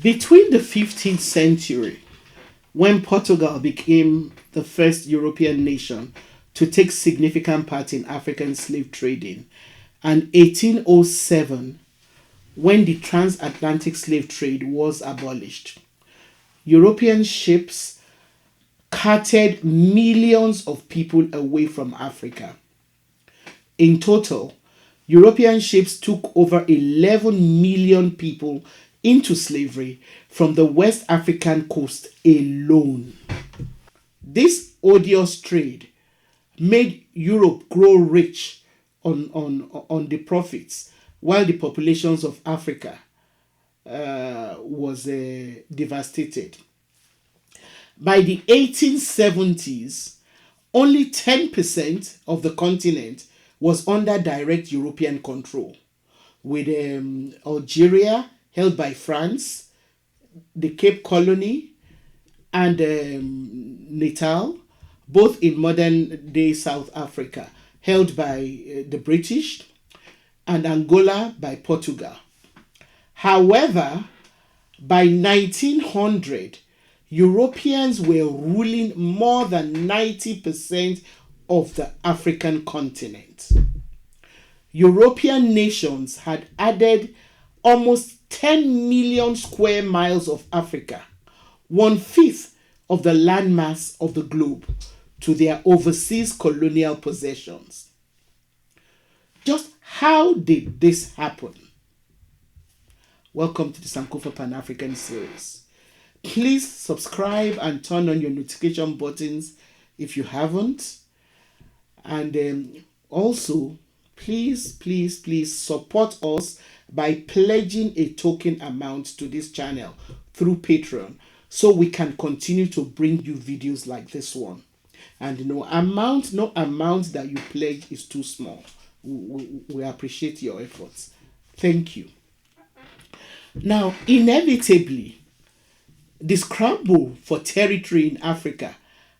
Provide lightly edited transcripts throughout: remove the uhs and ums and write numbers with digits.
Between the 15th century, when Portugal became the first European nation to take significant part in African slave trading, and 1807, when the transatlantic slave trade was abolished, European ships carted millions of people away from Africa. In total, European ships took over 11 million people into slavery from the West African coast alone. This odious trade made Europe grow rich on the profits, while the populations of Africa was devastated. By the 1870s, only 10% of the continent was under direct European control, with Algeria held by France, the Cape Colony, and Natal, both in modern day South Africa, held by the British, and Angola by Portugal. However, by 1900, Europeans were ruling more than 90% of the African continent. European nations had added almost 10 million square miles of Africa, 1/5 of the landmass of the globe, to their overseas colonial possessions. Just how did this happen? Welcome to the Sankofa Pan-African series. Please subscribe and turn on your notification buttons if you haven't. And also, please support us by pledging a token amount to this channel through Patreon, so we can continue to bring you videos like this one. And no amount that you pledge is too small. We appreciate your efforts. Thank you. Now, inevitably, the scramble for territory in Africa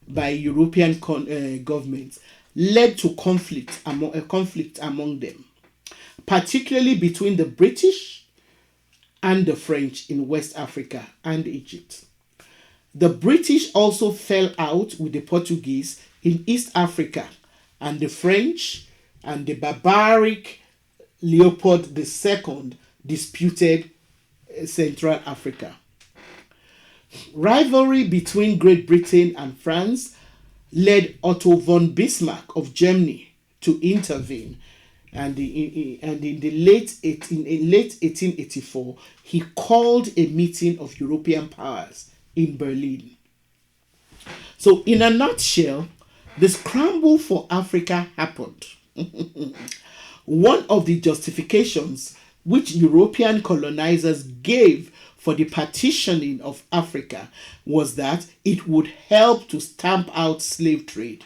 by European governments led to conflict among them, particularly between the British and the French in West Africa and Egypt. The British also fell out with the Portuguese in East Africa, and the French and the barbaric Leopold II disputed Central Africa. Rivalry between Great Britain and France led Otto von Bismarck of Germany to intervene, and in late 1884 he called a meeting of European powers in Berlin. So, in a nutshell, the scramble for Africa happened. One of the justifications which European colonizers gave for the partitioning of Africa was that it would help to stamp out slave trade.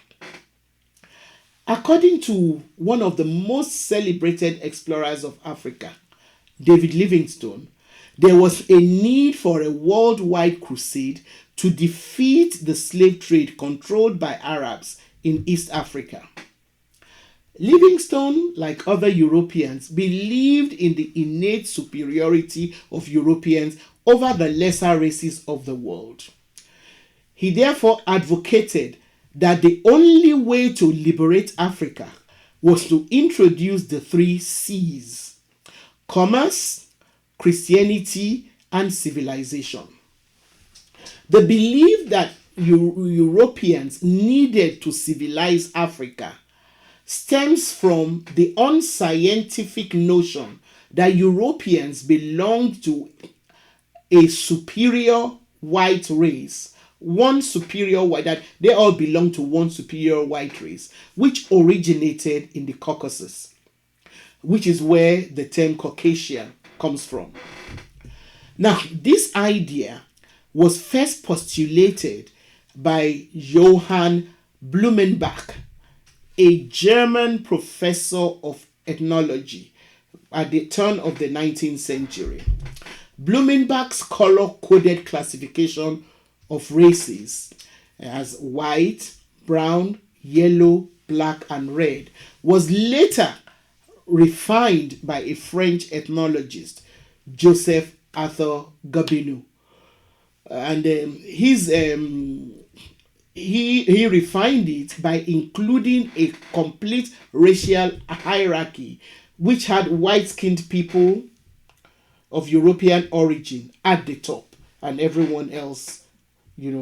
According to one of the most celebrated explorers of Africa, David Livingstone, there was a need for a worldwide crusade to defeat the slave trade controlled by Arabs in East Africa. Livingstone, like other Europeans, believed in the innate superiority of Europeans over the lesser races of the world. He therefore advocated that the only way to liberate Africa was to introduce the 3 C's: commerce, Christianity, and civilization. The belief that Europeans needed to civilize Africa stems from the unscientific notion that Europeans belonged to a superior white race, that they all belong to one superior white race, which originated in the Caucasus, which is where the term Caucasian comes from. Now, this idea was first postulated by Johann Blumenbach, a German professor of ethnology at the turn of the 19th century. Blumenbach's color-coded classification of races as white, brown, yellow, black, and red was later refined by a French ethnologist, Joseph Arthur Gabinu, and he refined it by including a complete racial hierarchy, which had white-skinned people of European origin at the top, and everyone else,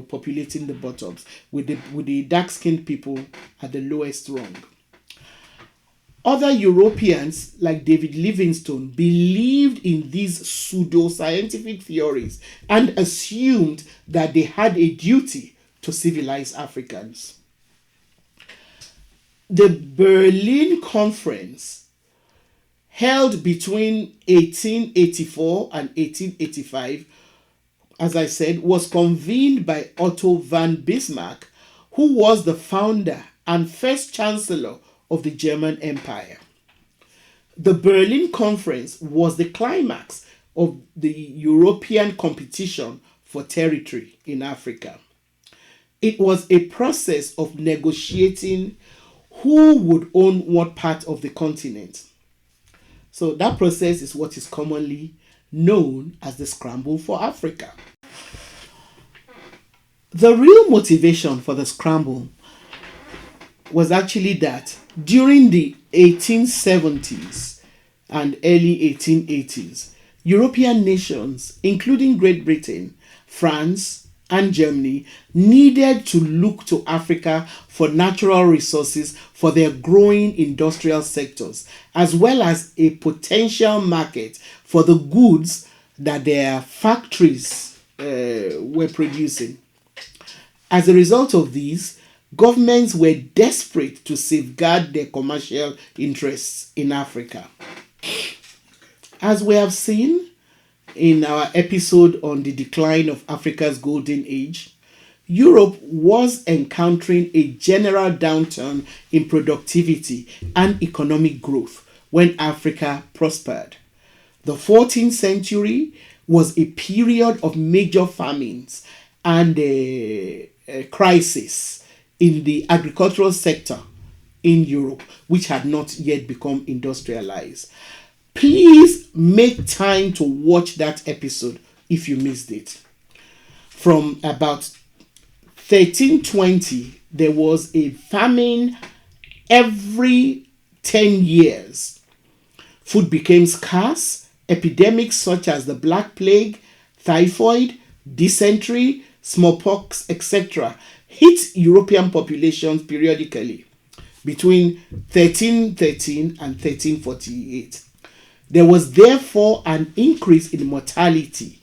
populating the bottoms, with the dark-skinned people at the lowest rung. Other Europeans, like David Livingstone, believed in these pseudo-scientific theories and assumed that they had a duty to civilize Africans. The Berlin Conference, held between 1884 and 1885, as I said, was convened by Otto von Bismarck, who was the founder and first chancellor of the German Empire. The Berlin Conference was the climax of the European competition for territory in Africa. It was a process of negotiating who would own what part of the continent. So that process is what is commonly known as the Scramble for Africa. The real motivation for the Scramble was actually that during the 1870s and early 1880s, European nations, including Great Britain, France, and Germany, needed to look to Africa for natural resources for their growing industrial sectors, as well as a potential market for the goods that their factories were producing. As a result of these, governments were desperate to safeguard their commercial interests in Africa. As we have seen in our episode on the decline of Africa's golden age, Europe was encountering a general downturn in productivity and economic growth when Africa prospered. The 14th century was a period of major famines and a crisis in the agricultural sector in Europe, which had not yet become industrialized. Please make time to watch that episode if you missed it. From about 1320, there was a famine every 10 years. Food became scarce. Epidemics such as the Black Plague, typhoid, dysentery, smallpox, etc. hit European populations periodically between 1313 and 1348. There was therefore an increase in mortality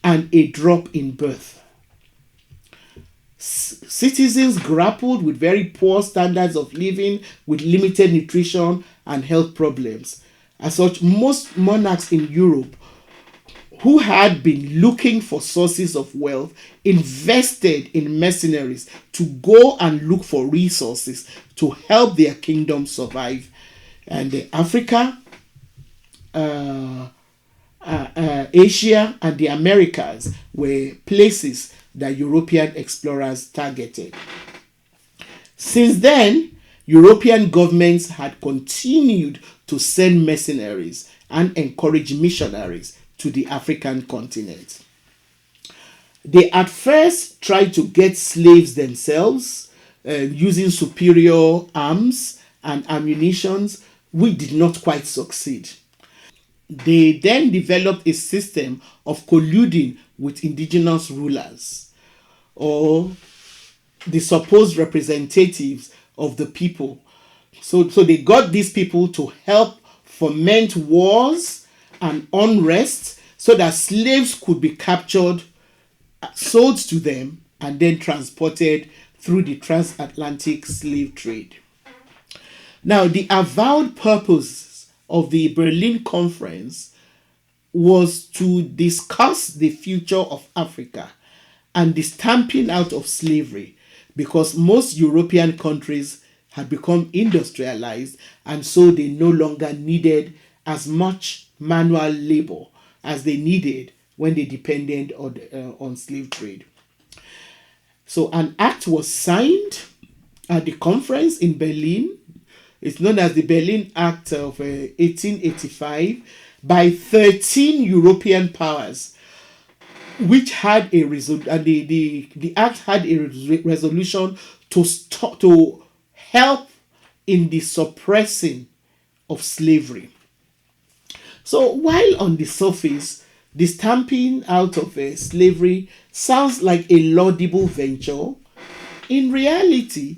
and a drop in birth. Citizens grappled with very poor standards of living, with limited nutrition and health problems. As such, most monarchs in Europe who had been looking for sources of wealth invested in mercenaries to go and look for resources to help their kingdom survive. And Africa, Asia, and the Americas were places that European explorers targeted. Since then, European governments had continued to send mercenaries and encourage missionaries to the African continent. They at first tried to get slaves themselves using superior arms and ammunitions, which did not quite succeed. They then developed a system of colluding with indigenous rulers or the supposed representatives of the people. So they got these people to help foment wars and unrest so that slaves could be captured, sold to them, and then transported through the transatlantic slave trade. Now, the avowed purpose of the Berlin Conference was to discuss the future of Africa and the stamping out of slavery, because most European countries had become industrialized, and so they no longer needed as much manual labor as they needed when they depended on slave trade. So an act was signed at the conference in Berlin. It's known as the Berlin Act of 1885, by 13 European powers, which had a and the act had a resolution to stop, to help in the suppressing of slavery. So while on the surface, the stamping out of slavery sounds like a laudable venture, in reality,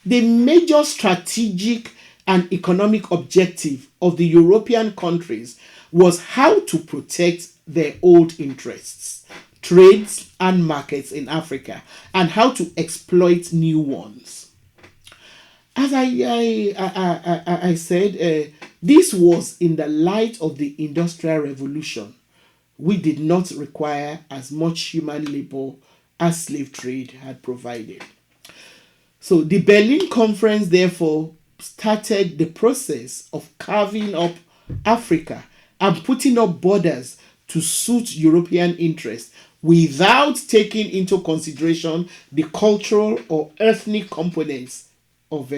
the major strategic and economic objective of the European countries was how to protect their old interests, trades, and markets in Africa, and how to exploit new ones. As I said, this was in the light of the Industrial Revolution. We did not require as much human labor as slave trade had provided. So the Berlin Conference, therefore, started the process of carving up Africa and putting up borders to suit European interests without taking into consideration the cultural or ethnic components of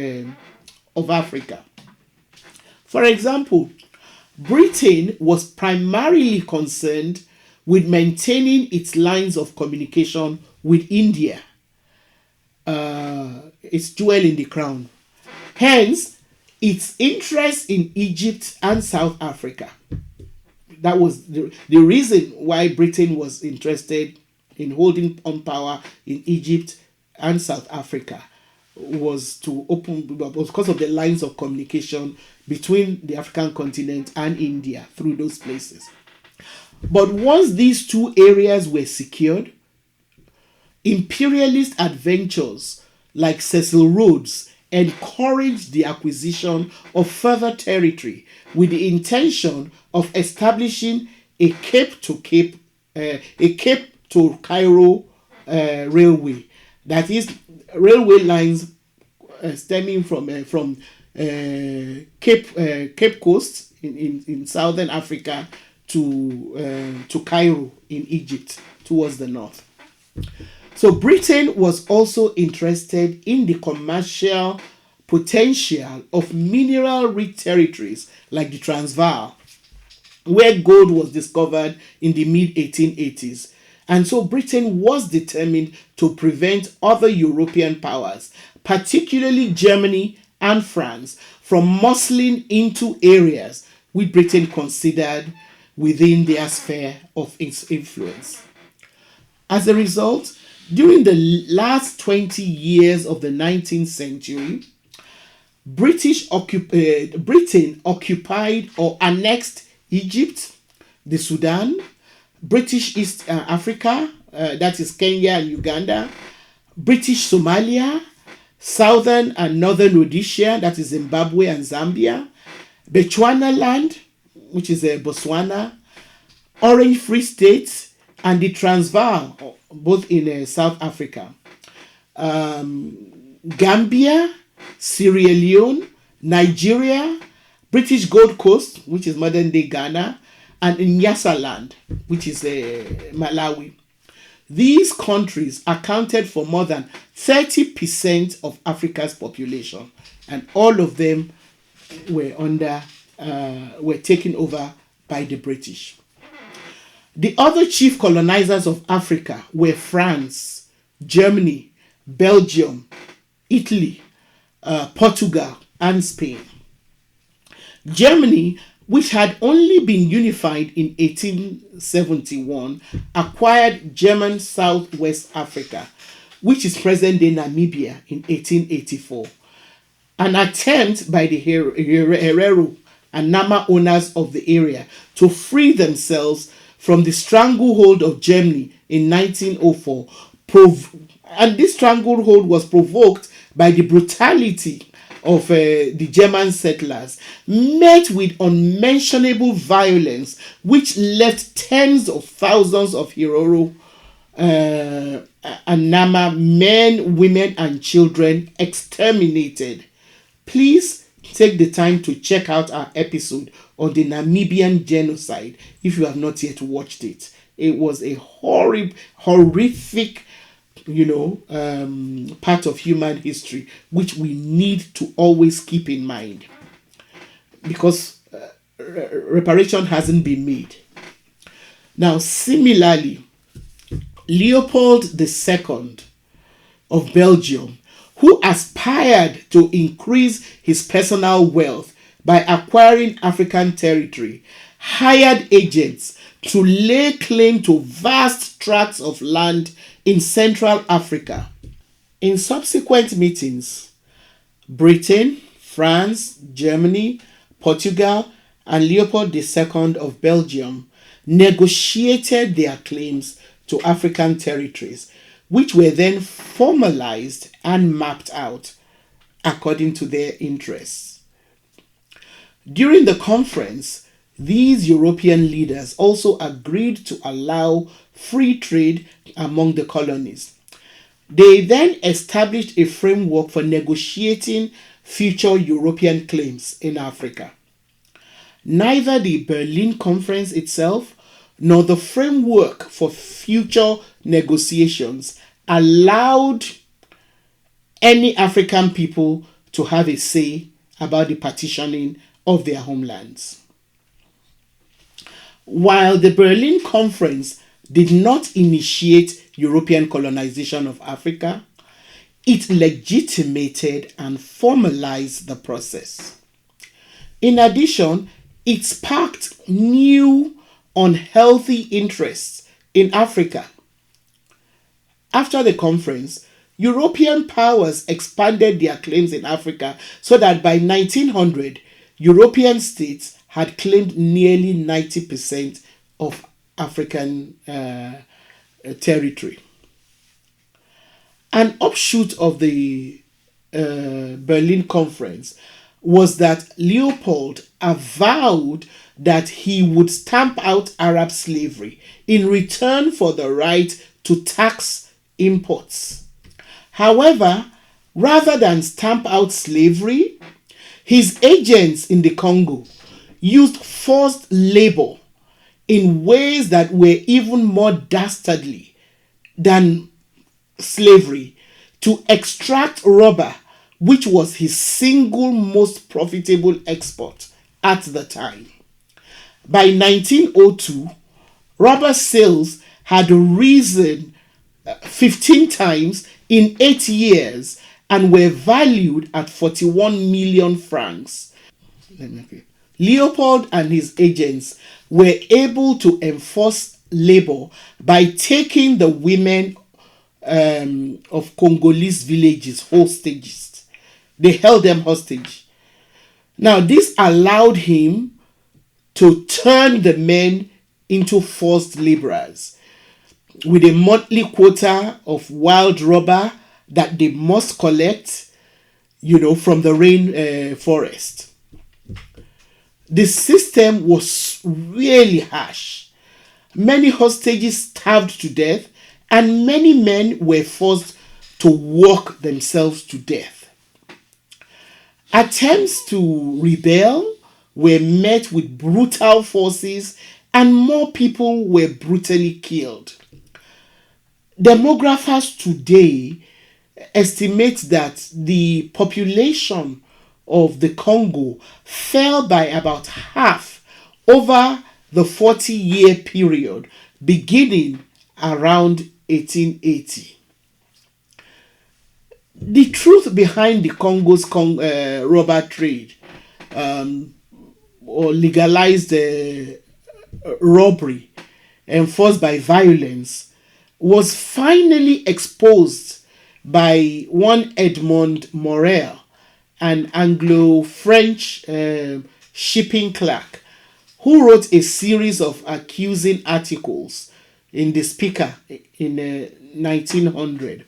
Africa. For example, Britain was primarily concerned with maintaining its lines of communication with India, its jewel in the crown. Hence, its interest in Egypt and South Africa. That was the reason why Britain was interested in holding on power in Egypt and South Africa, was to open, because of the lines of communication between the African continent and India through those places. But once these two areas were secured, imperialist adventurers like Cecil Rhodes encouraged the acquisition of further territory with the intention of establishing a Cape to Cairo railway. That is, railway lines stemming from Cape Coast in southern Africa to Cairo in Egypt towards the north. So Britain was also interested in the commercial potential of mineral-rich territories like the Transvaal, where gold was discovered in the mid-1880s. And so Britain was determined to prevent other European powers, particularly Germany and France, from muscling into areas which Britain considered within their sphere of its influence. As a result, during the last 20 years of the 19th century, Britain occupied or annexed Egypt, the Sudan, British East Africa, that is Kenya and Uganda, British Somalia, Southern and Northern Rhodesia, that is Zimbabwe and Zambia, Bechuana land, which is Botswana, Orange Free State, and the Transvaal, both in South Africa, Gambia, Sierra Leone, Nigeria, British Gold Coast, which is modern-day Ghana, and Nyasa land, which is Malawi. These countries accounted for more than 30% of Africa's population, and all of them were taken over by the British. The other chief colonizers of Africa were France, Germany, Belgium, Italy, Portugal, and Spain. Germany, which had only been unified in 1871, acquired German Southwest Africa, which is present-day Namibia, in 1884. An attempt by the Herero and Nama owners of the area to free themselves from the stranglehold of Germany in 1904, and this stranglehold was provoked by the brutality of the German settlers, met with unmentionable violence, which left tens of thousands of Herero and Nama men, women, and children exterminated. Please take the time to check out our episode on the Namibian genocide if you have not yet watched it. It was a horrific, part of human history which we need to always keep in mind, because reparation hasn't been made. Now, similarly, Leopold II of Belgium, who aspired to increase his personal wealth by acquiring African territory, hired agents to lay claim to vast tracts of land in Central Africa. In subsequent meetings, Britain, France, Germany, Portugal, and Leopold II of Belgium negotiated their claims to African territories, which were then formalized and mapped out according to their interests. During the conference, these European leaders also agreed to allow free trade among the colonies. They then established a framework for negotiating future European claims in Africa. Neither the Berlin Conference itself nor the framework for future negotiations allowed any African people to have a say about the partitioning of their homelands. While the Berlin Conference did not initiate European colonization of Africa, it legitimated and formalized the process. In addition, it sparked new unhealthy interests in Africa. After the conference, European powers expanded their claims in Africa so that by 1900, European states had claimed nearly 90% of African territory. An offshoot of the Berlin Conference was that Leopold avowed that he would stamp out Arab slavery in return for the right to tax imports. However, rather than stamp out slavery, his agents in the Congo used forced labor in ways that were even more dastardly than slavery to extract rubber, which was his single most profitable export at the time. By 1902, rubber sales had risen 15 times in 8 years and were valued at 41 million francs. Leopold and his agents were able to enforce labor by taking the women of Congolese villages hostages. They held them hostage. Now, this allowed him to turn the men into forced laborers with a monthly quota of wild rubber that they must collect, from the rain forest. The system was really harsh. Many hostages starved to death, and many men were forced to work themselves to death. Attempts to rebel were met with brutal forces, and more people were brutally killed. Demographers today estimate that the population of the Congo fell by about half over the 40-year period beginning around 1880. The truth behind the Congo's rubber trade or legalized robbery enforced by violence was finally exposed by one Edmond Morel, an Anglo-French shipping clerk, who wrote a series of accusing articles in the Speaker in 1900.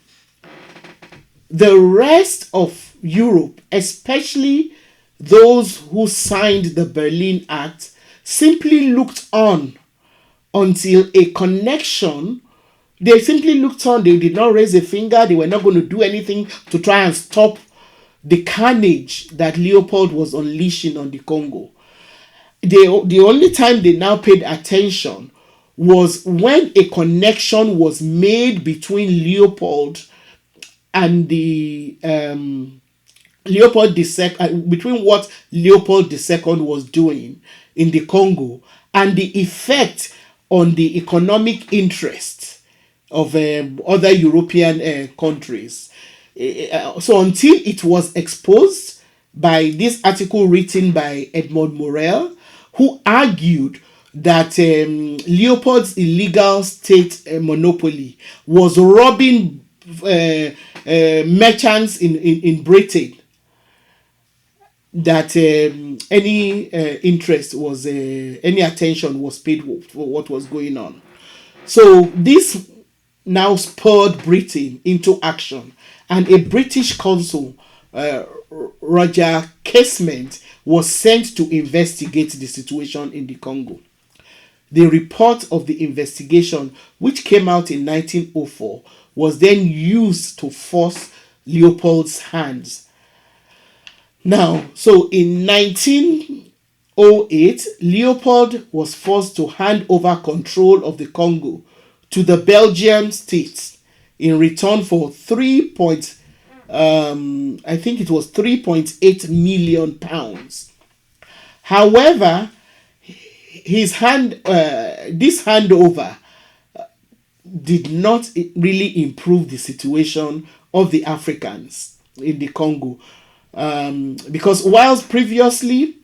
The rest of Europe, especially those who signed the Berlin Act, simply looked on until a connection. They simply looked on. They did not raise a finger. They were not going to do anything to try and stop the carnage that Leopold was unleashing on the Congo. The only time they now paid attention was when a connection was made between Leopold and the Leopold II, between what Leopold II was doing in the Congo and the effect on the economic interest of other European countries. So until it was exposed by this article written by Edmond Morel, who argued that Leopold's illegal state monopoly was robbing merchants in Britain, that any interest was any attention was paid for what was going on. So this now spurred Britain into action, and a British consul, Roger Casement, was sent to investigate the situation in the Congo. The report of the investigation, which came out in 1904, was then used to force Leopold's hands. Now, so in 1908, Leopold was forced to hand over control of the Congo to the Belgian state in return for I think it was 3.8 million pounds. However, this handover did not really improve the situation of the Africans in the Congo, because whilst previously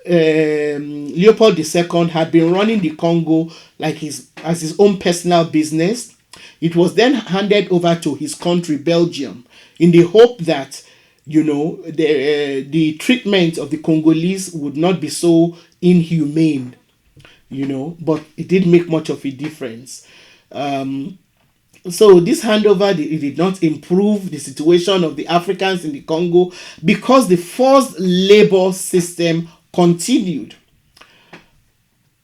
Leopold II had been running the Congo like as his own personal business, it was then handed over to his country, Belgium, in the hope that the treatment of the Congolese would not be so inhumane, but it didn't make much of a difference. So this handover did not improve the situation of the Africans in the Congo, because the forced labor system continued.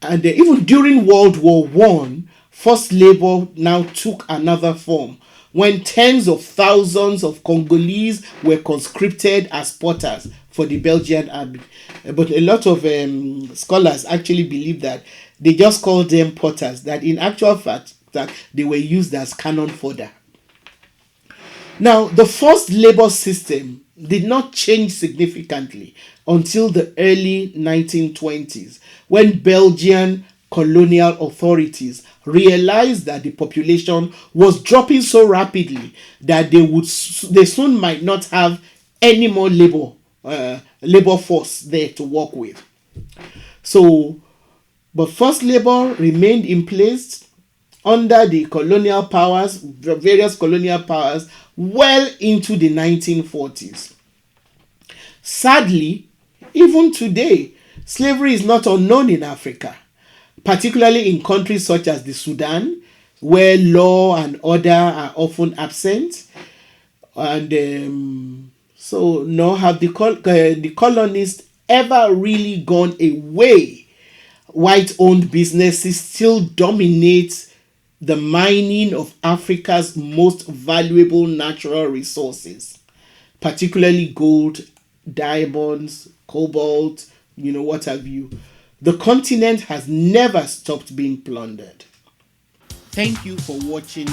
And even during World War I, forced labor now took another form, when tens of thousands of Congolese were conscripted as potters for the Belgian army. But a lot of scholars actually believe that they just called them potters, that in actual fact that they were used as cannon fodder. Now, the forced labor system did not change significantly until the early 1920s, when Belgian colonial authorities realized that the population was dropping so rapidly that they soon might not have any more labor force there to work with. So, but forced labor remained in place under the colonial powers, the various colonial powers, well into the 1940s. Sadly, even today, slavery is not unknown in Africa, particularly in countries such as the Sudan, where law and order are often absent. And so nor have the colonists ever really gone away. White-owned businesses still dominate the mining of Africa's most valuable natural resources, particularly gold, diamonds, cobalt, what have you. The continent has never stopped being plundered. Thank you for watching.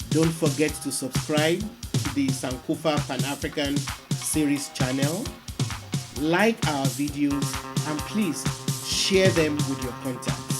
Don't forget to subscribe to the Sankofa Pan-African series channel. Like our videos and please share them with your contacts.